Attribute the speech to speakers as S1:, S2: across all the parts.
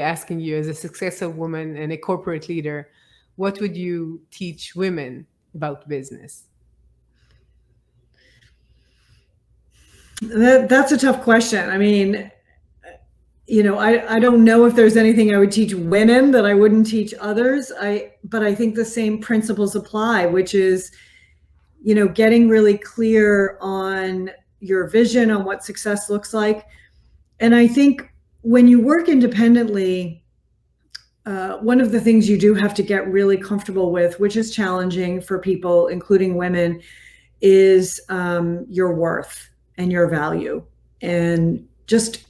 S1: asking you, as a successful woman and a corporate leader, what would you teach women about business?
S2: That's a tough question. I mean, I don't know if there's anything I would teach women that I wouldn't teach others. But I think the same principles apply, which is, getting really clear on your vision, on what success looks like. And I think when you work independently, one of the things you do have to get really comfortable with, which is challenging for people, including women, is your worth and your value, and just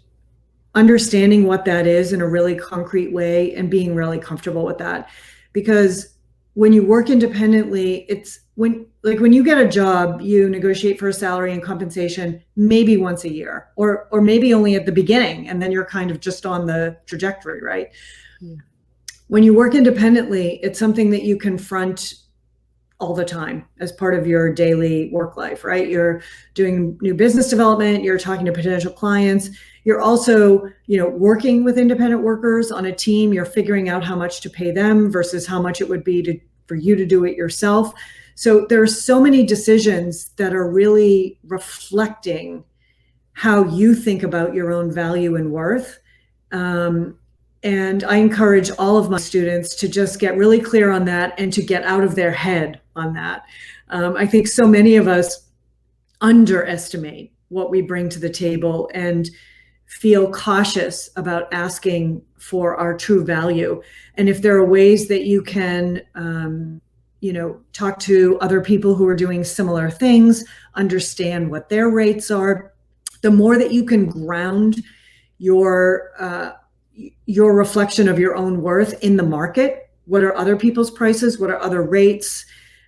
S2: understanding what that is in a really concrete way and being really comfortable with that. Because when you work independently, it's when you get a job, you negotiate for a salary and compensation maybe once a year, or maybe only at the beginning, and then you're kind of just on the trajectory, right? Yeah. When you work independently, it's something that you confront all the time as part of your daily work life, right? You're doing new business development, you're talking to potential clients, you're also, working with independent workers on a team, you're figuring out how much to pay them versus how much it would be for you to do it yourself. So there are so many decisions that are really reflecting how you think about your own value and worth. And I encourage all of my students to just get really clear on that and to get out of their head on that. I think so many of us underestimate what we bring to the table and feel cautious about asking for our true value. And if there are ways that you can, talk to other people who are doing similar things, understand what their rates are, the more that you can ground your reflection of your own worth in the market. What are other people's prices? What are other rates?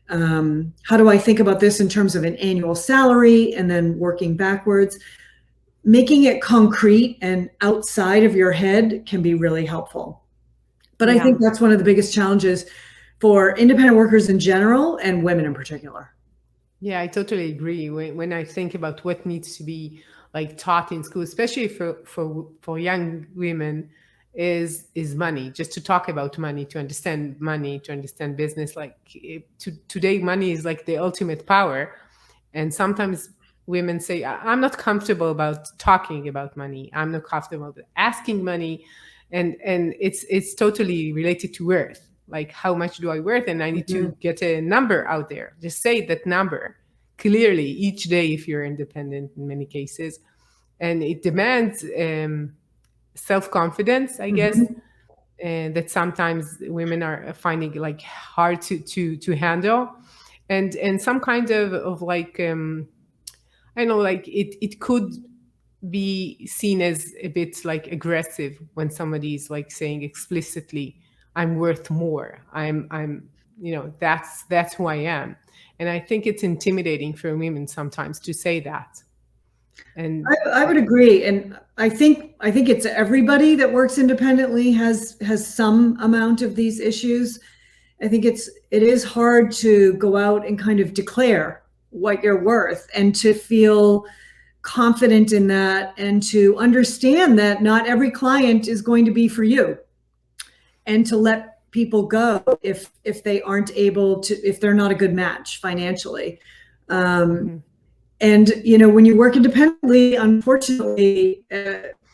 S2: How do I think about this in terms of an annual salary, and then working backwards? Making it concrete and outside of your head can be really helpful. But yeah. I think that's one of the biggest challenges for independent workers in general and women in particular.
S1: Yeah, I totally agree. When I think about what needs to be taught in school, especially for young women, is money. Just to talk about money, to understand business. Today, money is the ultimate power, and sometimes women say, "I'm not comfortable about talking about money. I'm not comfortable with asking money," and it's totally related to worth. How much do I worth? And I need to get a number out there. Just say that number clearly each day if you're independent in many cases. And it demands self-confidence, I guess, and that sometimes women are finding hard to handle. And some kind of I know, it could be seen as a bit aggressive when somebody's saying explicitly, "I'm worth more. I'm that's who I am." And I think it's intimidating for women sometimes to say that. And
S2: I would agree. And I think it's everybody that works independently has some amount of these issues. I think it is hard to go out and kind of declare what you're worth and to feel confident in that, and to understand that not every client is going to be for you, and to let people go if they aren't able to, if they're not a good match financially. And when you work independently, unfortunately,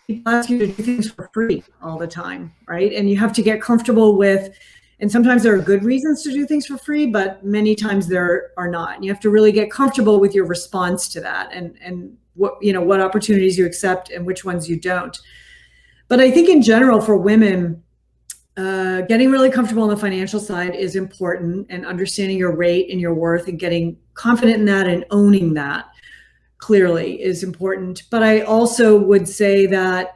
S2: people ask you to do things for free all the time, right? And you have to get comfortable with, and sometimes there are good reasons to do things for free, but many times there are not. And you have to really get comfortable with your response to that, and what opportunities you accept and which ones you don't. But I think in general for women, getting really comfortable on the financial side is important, and understanding your rate and your worth and getting confident in that and owning that clearly is important. But I also would say that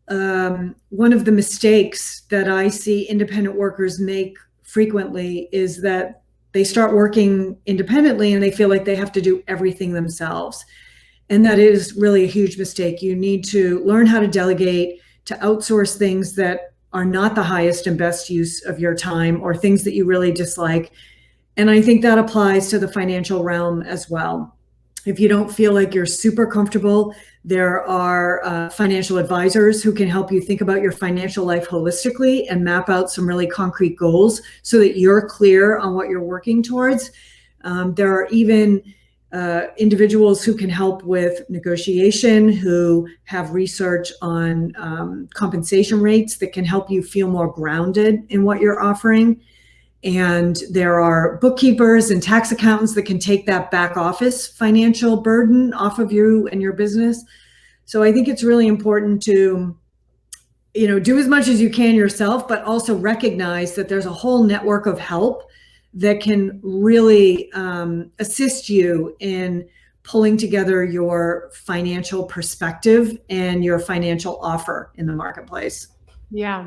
S2: one of the mistakes that I see independent workers make frequently is that they start working independently and they feel like they have to do everything themselves. And that is really a huge mistake. You need to learn how to delegate, to outsource things that are not the highest and best use of your time, or things that you really dislike. And I think that applies to the financial realm as well. If you don't feel like you're super comfortable, there are financial advisors who can help you think about your financial life holistically and map out some really concrete goals so that you're clear on what you're working towards. There are even individuals who can help with negotiation, who have research on compensation rates that can help you feel more grounded in what you're offering. And there are bookkeepers and tax accountants that can take that back office financial burden off of you and your business. So I think it's really important to, do as much as you can yourself, but also recognize that there's a whole network of help that can really assist you in pulling together your financial perspective and your financial offer in the marketplace.
S1: Yeah.